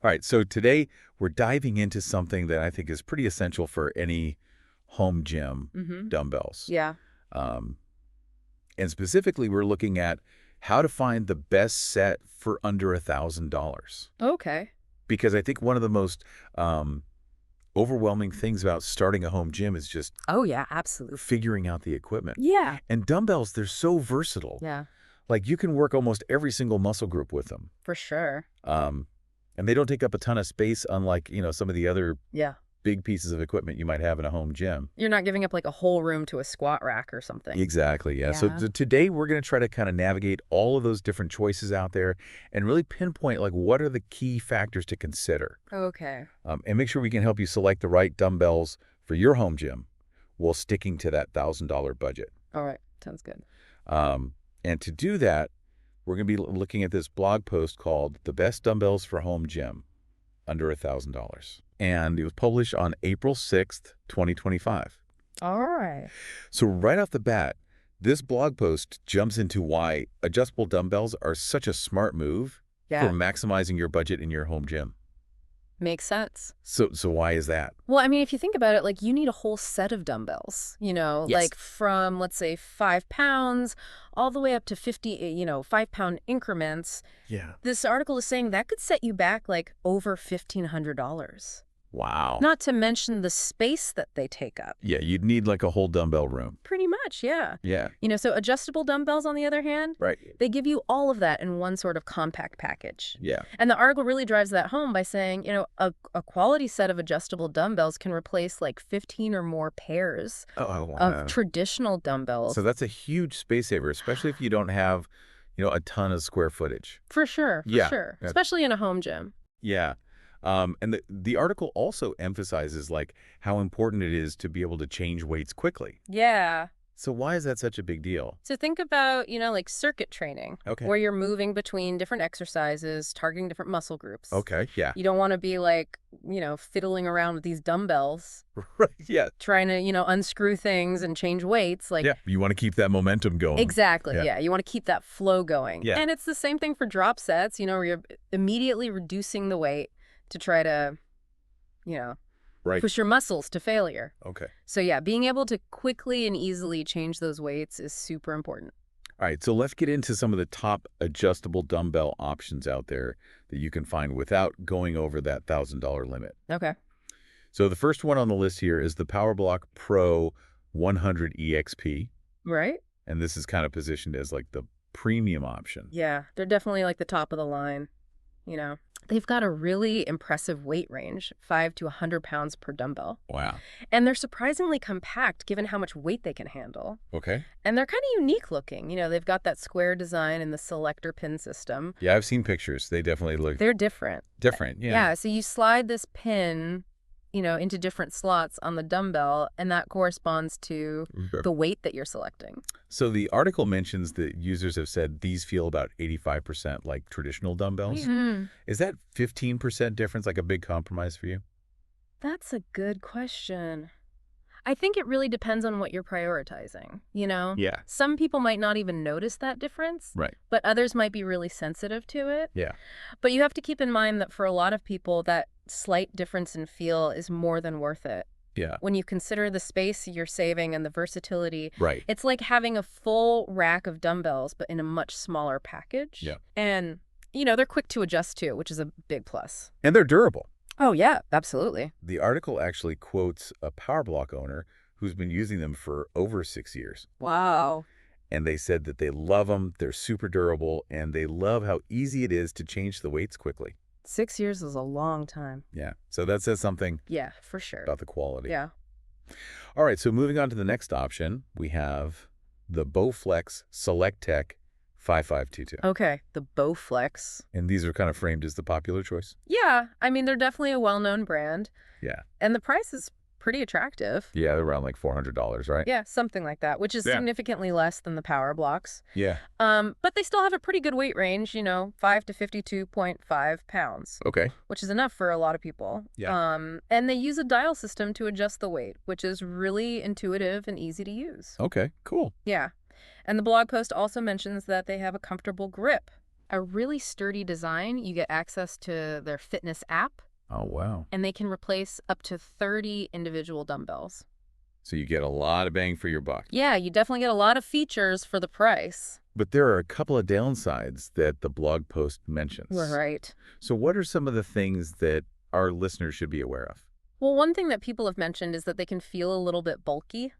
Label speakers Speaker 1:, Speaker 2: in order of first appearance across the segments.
Speaker 1: All right, so today we're diving into something that I think is pretty essential for any home gym,
Speaker 2: Mm-hmm.
Speaker 1: dumbbells.
Speaker 2: Yeah.
Speaker 1: Um, and specifically, we're looking at how to find the best set for under $1,000.
Speaker 2: Okay.
Speaker 1: Because I think one of the most overwhelming things about starting a home gym is just
Speaker 2: Oh, yeah, absolutely.
Speaker 1: figuring out the equipment.
Speaker 2: Yeah.
Speaker 1: And dumbbells, they're so versatile.
Speaker 2: Yeah,
Speaker 1: Like you can work almost every single muscle group with them.
Speaker 2: for sure.
Speaker 1: And they don't take up a ton of space, unlike, some of the other
Speaker 2: Yeah.
Speaker 1: big pieces of equipment you might have in a home gym.
Speaker 2: You're not giving up like a whole room to a squat rack or something.
Speaker 1: Exactly, yeah. So
Speaker 2: Yeah.
Speaker 1: today we're going to try to kind of navigate all of those different choices out there and really pinpoint like what are the key factors to consider.
Speaker 2: Okay.
Speaker 1: And make sure we can help you select the right dumbbells for your home gym while sticking to that $1,000 budget.
Speaker 2: All right. Sounds good.
Speaker 1: And to do that, we're going to be looking at this blog post called The Best Dumbbells for Home Gym Under $1,000. And it was published on April 6th, 2025.
Speaker 2: All right.
Speaker 1: So right off the bat, this blog post jumps into why adjustable dumbbells are such a smart move for
Speaker 2: Yeah.
Speaker 1: maximizing your budget in your home gym.
Speaker 2: Makes sense.
Speaker 1: So why is that?
Speaker 2: Well, I mean, if you think about it, like you need a whole set of dumbbells,
Speaker 1: Yes.
Speaker 2: like from, let's say, 5 pounds all the way up to 50, 5-pound increments.
Speaker 1: Yeah.
Speaker 2: This article is saying that could set you back like over $1,500.
Speaker 1: Wow.
Speaker 2: Not to mention the space that they take up.
Speaker 1: Yeah, you'd need like a whole dumbbell room.
Speaker 2: Pretty much, yeah.
Speaker 1: Yeah.
Speaker 2: So adjustable dumbbells, on the other hand,
Speaker 1: Right.
Speaker 2: they give you all of that in one sort of compact package.
Speaker 1: Yeah.
Speaker 2: And the article really drives that home by saying, a quality set of adjustable dumbbells can replace like 15 or more pairs
Speaker 1: Oh, wow.
Speaker 2: of traditional dumbbells.
Speaker 1: So that's a huge space saver, especially if you don't have, a ton of square footage.
Speaker 2: For sure, for
Speaker 1: Yeah.
Speaker 2: sure.
Speaker 1: Yeah.
Speaker 2: Especially in a home gym.
Speaker 1: Yeah. And the article also emphasizes like how important it is to be able to change weights quickly.
Speaker 2: Yeah.
Speaker 1: So why is that such a big deal?
Speaker 2: So think about, like circuit training,
Speaker 1: Okay.
Speaker 2: where you're moving between different exercises, targeting different muscle groups.
Speaker 1: Okay. Yeah.
Speaker 2: You don't want to be like, fiddling around with these dumbbells,
Speaker 1: Right. Yeah.
Speaker 2: trying to, unscrew things and change weights. Like,
Speaker 1: Yeah. You want to keep that momentum going.
Speaker 2: exactly.
Speaker 1: Yeah.
Speaker 2: Yeah. You want to keep that flow going.
Speaker 1: Yeah.
Speaker 2: And it's the same thing for drop sets, where you're immediately reducing the weight to try to,
Speaker 1: Right.
Speaker 2: push your muscles to failure.
Speaker 1: Okay.
Speaker 2: So yeah, being able to quickly and easily change those weights is super important.
Speaker 1: All right. So let's get into some of the top adjustable dumbbell options out there that you can find without going over that $1,000 limit.
Speaker 2: Okay.
Speaker 1: So the first one on the list here is the PowerBlock Pro 100 EXP.
Speaker 2: Right?
Speaker 1: And this is kind of positioned as like the premium option.
Speaker 2: Yeah, they're definitely like the top of the line. They've got a really impressive weight range, 5 to 100 pounds per dumbbell.
Speaker 1: Wow.
Speaker 2: And they're surprisingly compact given how much weight they can handle.
Speaker 1: Okay.
Speaker 2: And they're kind of unique looking. They've got that square design and the selector pin system.
Speaker 1: Yeah, I've seen pictures. They definitely look
Speaker 2: They're different.
Speaker 1: different. Yeah.
Speaker 2: Yeah, so you slide this pin, into different slots on the dumbbell, and that corresponds to the weight that you're selecting.
Speaker 1: So the article mentions that users have said these feel about 85% like traditional dumbbells. Is that 15% difference like a big compromise for you?
Speaker 2: That's a good question. I think it really depends on what you're prioritizing,
Speaker 1: Yeah.
Speaker 2: Some people might not even notice that difference,
Speaker 1: Right.
Speaker 2: but others might be really sensitive to it.
Speaker 1: Yeah.
Speaker 2: But you have to keep in mind that for a lot of people, that slight difference in feel is more than worth it.
Speaker 1: Yeah.
Speaker 2: When you consider the space you're saving and the versatility,
Speaker 1: Right.
Speaker 2: it's like having a full rack of dumbbells, but in a much smaller package.
Speaker 1: Yeah.
Speaker 2: And, they're quick to adjust to, which is a big plus.
Speaker 1: And they're durable.
Speaker 2: Oh, yeah, absolutely.
Speaker 1: The article actually quotes a PowerBlock owner who's been using them for over 6 years.
Speaker 2: Wow.
Speaker 1: And they said that they love them, they're super durable, and they love how easy it is to change the weights quickly.
Speaker 2: 6 years is a long time.
Speaker 1: Yeah. So that says something
Speaker 2: Yeah, for sure.
Speaker 1: about the quality.
Speaker 2: Yeah.
Speaker 1: All right. So moving on to the next option, we have the Bowflex SelectTech 5522.
Speaker 2: Okay, the Bowflex.
Speaker 1: And these are kind of framed as the popular choice.
Speaker 2: Yeah, I mean, they're definitely a well-known brand.
Speaker 1: Yeah.
Speaker 2: And the price is pretty attractive.
Speaker 1: Yeah, they're around like $400, right?
Speaker 2: Yeah, something like that, which is
Speaker 1: Yeah.
Speaker 2: significantly less than the PowerBlocks.
Speaker 1: Yeah.
Speaker 2: But they still have a pretty good weight range, 5 to 52.5 pounds,
Speaker 1: Okay.
Speaker 2: which is enough for a lot of people.
Speaker 1: Yeah.
Speaker 2: And they use a dial system to adjust the weight, which is really intuitive and easy to use.
Speaker 1: Okay, cool.
Speaker 2: Yeah. And the blog post also mentions that they have a comfortable grip. a really sturdy design. You get access to their fitness app,
Speaker 1: Oh, wow.
Speaker 2: and they can replace up to 30 individual dumbbells.
Speaker 1: So you get a lot of bang for your buck.
Speaker 2: Yeah, you definitely get a lot of features for the price.
Speaker 1: But there are a couple of downsides that the blog post mentions.
Speaker 2: Right.
Speaker 1: So what are some of the things that our listeners should be aware of?
Speaker 2: Well, one thing that people have mentioned is that they can feel a little bit bulky,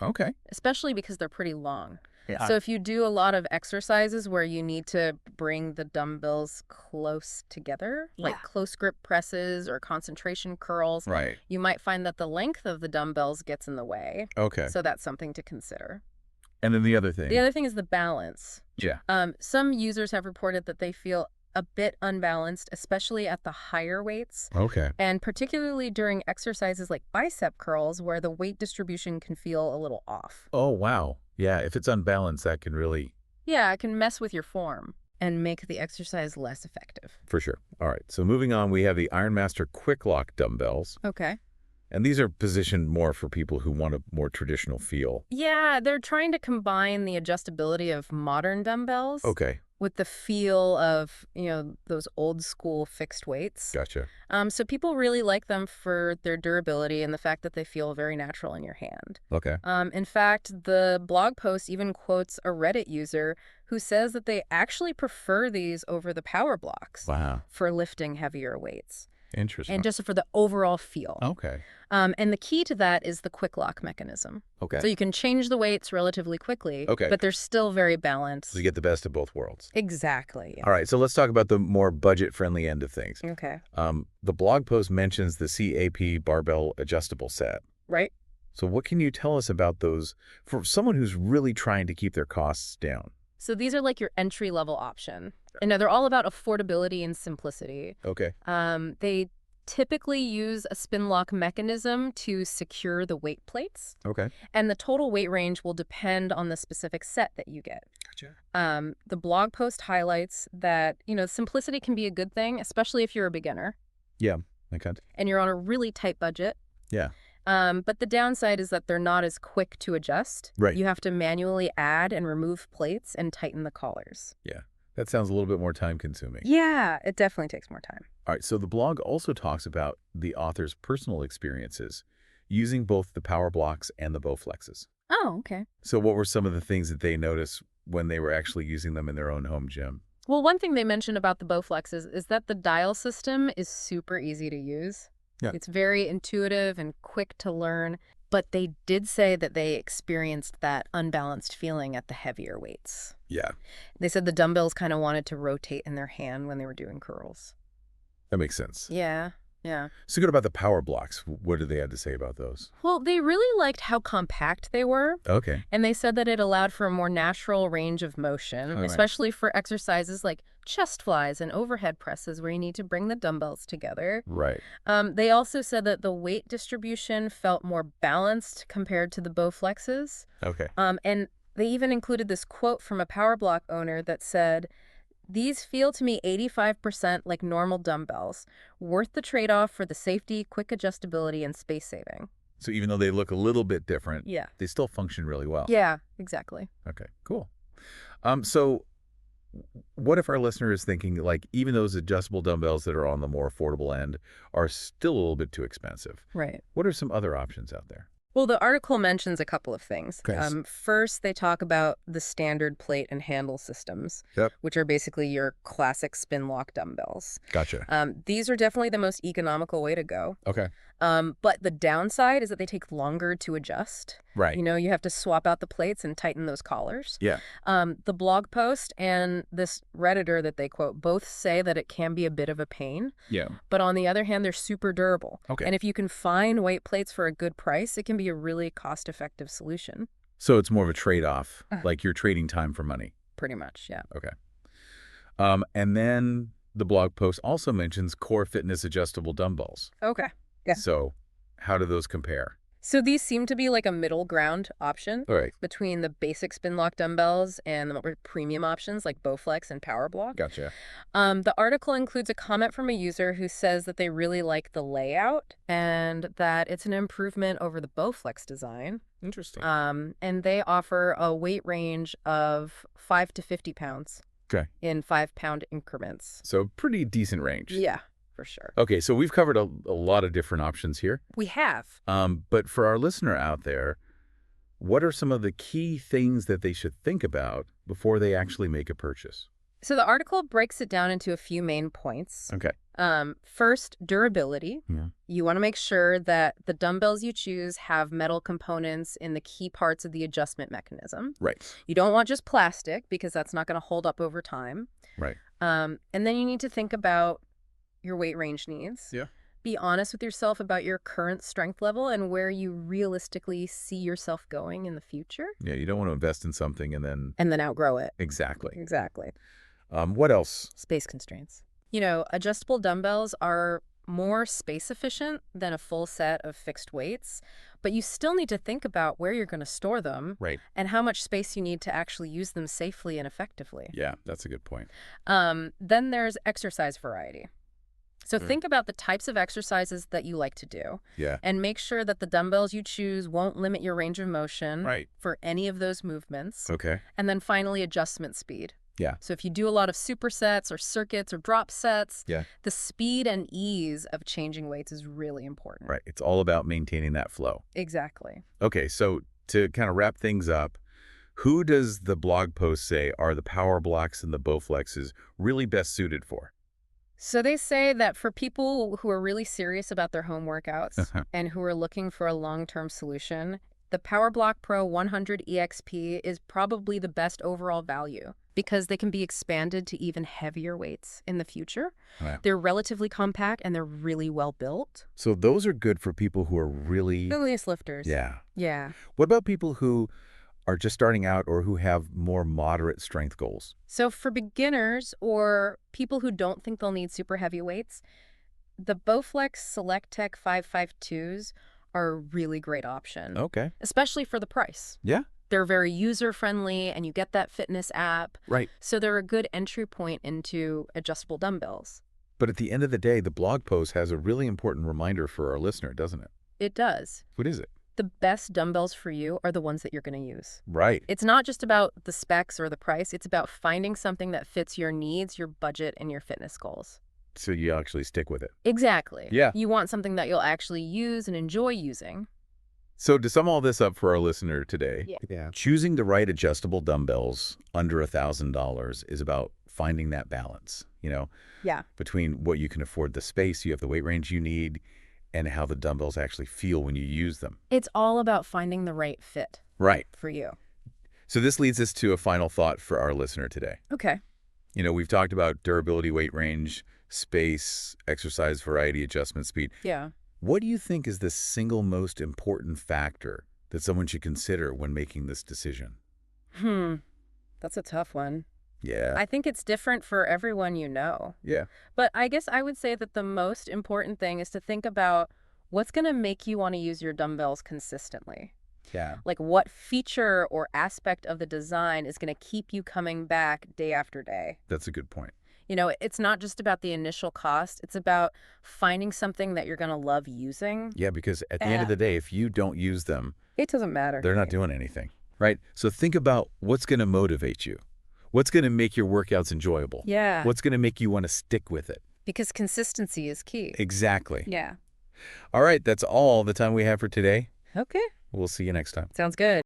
Speaker 1: Okay.
Speaker 2: especially because they're pretty long.
Speaker 1: Yeah.
Speaker 2: So if you do a lot of exercises where you need to bring the dumbbells close together, like close grip presses or concentration curls,
Speaker 1: Right.
Speaker 2: you might find that the length of the dumbbells gets in the way.
Speaker 1: Okay.
Speaker 2: So that's something to consider.
Speaker 1: And then the other thing.
Speaker 2: The other thing is the balance.
Speaker 1: Yeah.
Speaker 2: Some users have reported that they feel a bit unbalanced, especially at the higher weights,
Speaker 1: Okay.
Speaker 2: and particularly during exercises like bicep curls where the weight distribution can feel a little off.
Speaker 1: Oh, wow. Yeah, if it's unbalanced, that can really...
Speaker 2: Yeah, it can mess with your form and make the exercise less effective.
Speaker 1: For sure. All right. So moving on, we have the IronMaster Quick-Lock dumbbells.
Speaker 2: Okay.
Speaker 1: And these are positioned more for people who want a more traditional feel.
Speaker 2: Yeah, they're trying to combine the adjustability of modern dumbbells
Speaker 1: Okay.
Speaker 2: with the feel of, those old school fixed weights.
Speaker 1: Gotcha.
Speaker 2: So people really like them for their durability and the fact that they feel very natural in your hand.
Speaker 1: Okay.
Speaker 2: In fact, the blog post even quotes a Reddit user who says that they actually prefer these over the PowerBlocks
Speaker 1: Wow.
Speaker 2: for lifting heavier weights.
Speaker 1: Interesting.
Speaker 2: And just for the overall feel.
Speaker 1: Okay.
Speaker 2: And the key to that is the Quick-Lock mechanism.
Speaker 1: Okay.
Speaker 2: So you can change the weights relatively quickly,
Speaker 1: Okay.
Speaker 2: but they're still very balanced.
Speaker 1: So you get the best of both worlds.
Speaker 2: Exactly. Yeah.
Speaker 1: All right. So let's talk about the more budget-friendly end of things.
Speaker 2: Okay.
Speaker 1: The blog post mentions the CAP Barbell Adjustable Set.
Speaker 2: Right.
Speaker 1: So what can you tell us about those for someone who's really trying to keep their costs down?
Speaker 2: So these are like your entry-level option. And they're all about affordability and simplicity.
Speaker 1: Okay.
Speaker 2: They typically use a spin lock mechanism to secure the weight plates.
Speaker 1: Okay.
Speaker 2: And the total weight range will depend on the specific set that you get.
Speaker 1: Gotcha.
Speaker 2: The blog post highlights that, simplicity can be a good thing, especially if you're a beginner
Speaker 1: Yeah. Okay.
Speaker 2: and you're on a really tight budget.
Speaker 1: Yeah.
Speaker 2: But the downside is that they're not as quick to adjust.
Speaker 1: Right.
Speaker 2: You have to manually add and remove plates and tighten the collars.
Speaker 1: Yeah. That sounds a little bit more time consuming.
Speaker 2: Yeah, it definitely takes more time.
Speaker 1: All right. So the blog also talks about the author's personal experiences using both the PowerBlocks and the Bowflexes.
Speaker 2: Oh, okay.
Speaker 1: So what were some of the things that they noticed when they were actually using them in their own home gym?
Speaker 2: Well, one thing they mentioned about the Bowflexes is that the dial system is super easy to use.
Speaker 1: Yeah.
Speaker 2: It's very intuitive and quick to learn, but they did say that they experienced that unbalanced feeling at the heavier weights.
Speaker 1: Yeah.
Speaker 2: They said the dumbbells kind of wanted to rotate in their hand when they were doing curls.
Speaker 1: That makes sense.
Speaker 2: Yeah.
Speaker 1: So good about the PowerBlocks. What did they have to say about those?
Speaker 2: Well, they really liked how compact they were.
Speaker 1: Okay.
Speaker 2: And they said that it allowed for a more natural range of motion,
Speaker 1: right.
Speaker 2: especially for exercises like chest flies and overhead presses where you need to bring the dumbbells together.
Speaker 1: Right.
Speaker 2: They also said that the weight distribution felt more balanced compared to the Bowflexes.
Speaker 1: Okay.
Speaker 2: And they even included this quote from a PowerBlock owner that said, "These feel to me 85% like normal dumbbells, worth the trade-off for the safety, quick adjustability, and space saving."
Speaker 1: So even though they look a little bit different,
Speaker 2: Yeah.
Speaker 1: they still function really well.
Speaker 2: Yeah, exactly.
Speaker 1: Okay, cool. So what if our listener is thinking, like, even those adjustable dumbbells that are on the more affordable end are still a little bit too expensive?
Speaker 2: Right.
Speaker 1: What are some other options out there?
Speaker 2: Well, the article mentions a couple of things.
Speaker 1: Okay.
Speaker 2: First, they talk about the standard plate and handle systems,
Speaker 1: Yep.
Speaker 2: which are basically your classic spin lock dumbbells.
Speaker 1: Gotcha.
Speaker 2: These are definitely the most economical way to go.
Speaker 1: Okay.
Speaker 2: But the downside is that they take longer to adjust.
Speaker 1: Right.
Speaker 2: You have to swap out the plates and tighten those collars.
Speaker 1: Yeah.
Speaker 2: The blog post and this Redditor that they quote both say that it can be a bit of a pain.
Speaker 1: Yeah.
Speaker 2: But on the other hand, they're super durable.
Speaker 1: Okay.
Speaker 2: And if you can find weight plates for a good price, it can be a really cost-effective solution.
Speaker 1: So it's more of a trade-off, like you're trading time for money.
Speaker 2: Pretty much, yeah.
Speaker 1: Okay. And then the blog post also mentions Core Fitness adjustable dumbbells.
Speaker 2: Okay. Yeah.
Speaker 1: So how do those compare?
Speaker 2: So these seem to be like a middle ground option
Speaker 1: All right.
Speaker 2: between the basic spin lock dumbbells and the more premium options like Bowflex and PowerBlock.
Speaker 1: Gotcha.
Speaker 2: The article includes a comment from a user who says that they really like the layout and that it's an improvement over the Bowflex design.
Speaker 1: Interesting.
Speaker 2: And they offer a weight range of 5 to 50 pounds.
Speaker 1: Okay.
Speaker 2: in 5-pound increments.
Speaker 1: So pretty decent range.
Speaker 2: Yeah, for sure.
Speaker 1: Okay, so we've covered a lot of different options here.
Speaker 2: We have.
Speaker 1: But for our listener out there, what are some of the key things that they should think about before they actually make a purchase?
Speaker 2: So the article breaks it down into a few main points.
Speaker 1: Okay.
Speaker 2: First, durability.
Speaker 1: Yeah.
Speaker 2: You want to make sure that the dumbbells you choose have metal components in the key parts of the adjustment mechanism.
Speaker 1: Right.
Speaker 2: You don't want just plastic because that's not going to hold up over time.
Speaker 1: Right.
Speaker 2: And then you need to think about your weight range needs.
Speaker 1: Yeah.
Speaker 2: Be honest with yourself about your current strength level and where you realistically see yourself going in the future.
Speaker 1: Yeah, you don't want to invest in something and then...
Speaker 2: And then outgrow it.
Speaker 1: Exactly.
Speaker 2: Exactly.
Speaker 1: What else?
Speaker 2: Space constraints. You know, adjustable dumbbells are more space efficient than a full set of fixed weights, but you still need to think about where you're going to store them
Speaker 1: Right.
Speaker 2: and how much space you need to actually use them safely and effectively.
Speaker 1: Yeah, that's a good point.
Speaker 2: Then there's exercise variety. So think about the types of exercises that you like to do.
Speaker 1: Yeah.
Speaker 2: And make sure that the dumbbells you choose won't limit your range of motion
Speaker 1: Right.
Speaker 2: for any of those movements.
Speaker 1: Okay.
Speaker 2: And then finally, adjustment speed.
Speaker 1: Yeah.
Speaker 2: So if you do a lot of supersets or circuits or drop sets,
Speaker 1: Yeah.
Speaker 2: the speed and ease of changing weights is really important.
Speaker 1: Right. It's all about maintaining that flow.
Speaker 2: Exactly.
Speaker 1: Okay, so to kind of wrap things up, who does the blog post say are the PowerBlocks and the Bowflexes really best suited for?
Speaker 2: So they say that for people who are really serious about their home workouts and who are looking for a long-term solution, the PowerBlock Pro 100 EXP is probably the best overall value because they can be expanded to even heavier weights in the future.
Speaker 1: Wow.
Speaker 2: They're relatively compact and they're really well built.
Speaker 1: So those are good for people who are really...
Speaker 2: Bilious lifters.
Speaker 1: Yeah.
Speaker 2: Yeah.
Speaker 1: What about people who are just starting out or who have more moderate strength goals?
Speaker 2: So for beginners or people who don't think they'll need super heavy weights, the Bowflex SelectTech 552s are a really great option.
Speaker 1: Okay.
Speaker 2: Especially for the price.
Speaker 1: Yeah.
Speaker 2: They're very user-friendly, and you get that fitness app.
Speaker 1: Right.
Speaker 2: So they're a good entry point into adjustable dumbbells.
Speaker 1: But at the end of the day, the blog post has a really important reminder for our listener, doesn't it?
Speaker 2: It does.
Speaker 1: What is it?
Speaker 2: The best dumbbells for you are the ones that you're going to use.
Speaker 1: Right.
Speaker 2: It's not just about the specs or the price. It's about finding something that fits your needs, your budget, and your fitness goals.
Speaker 1: So you actually stick with it.
Speaker 2: Exactly.
Speaker 1: Yeah.
Speaker 2: You want something that you'll actually use and enjoy using.
Speaker 1: So to sum all this up for our listener today,
Speaker 3: Yeah.
Speaker 1: choosing the right adjustable dumbbells under $1,000 is about finding that balance,
Speaker 2: Yeah.
Speaker 1: between what you can afford, the space, you have the weight range you need, and how the dumbbells actually feel when you use them.
Speaker 2: It's all about finding the right fit
Speaker 1: Right.
Speaker 2: for you.
Speaker 1: So this leads us to a final thought for our listener today.
Speaker 2: Okay.
Speaker 1: We've talked about durability, weight range, space, exercise variety, adjustment speed.
Speaker 2: Yeah.
Speaker 1: What do you think is the single most important factor that someone should consider when making this decision?
Speaker 2: That's a tough one.
Speaker 1: Yeah.
Speaker 2: I think it's different for everyone you know.
Speaker 1: Yeah.
Speaker 2: But I guess I would say that the most important thing is to think about what's going to make you want to use your dumbbells consistently.
Speaker 1: Yeah.
Speaker 2: Like what feature or aspect of the design is going to keep you coming back day after day.
Speaker 1: That's a good point.
Speaker 2: It's not just about the initial cost. It's about finding something that you're going to love using.
Speaker 1: Yeah, because at the end of the day, if you don't use them,
Speaker 2: It doesn't matter.
Speaker 1: they're not doing anything, right? So think about what's going to motivate you. What's going to make your workouts enjoyable?
Speaker 2: Yeah.
Speaker 1: What's going to make you want to stick with it?
Speaker 2: Because consistency is key.
Speaker 1: Exactly.
Speaker 2: Yeah.
Speaker 1: All right, that's all the time we have for today.
Speaker 2: Okay.
Speaker 1: We'll see you next time.
Speaker 2: Sounds good.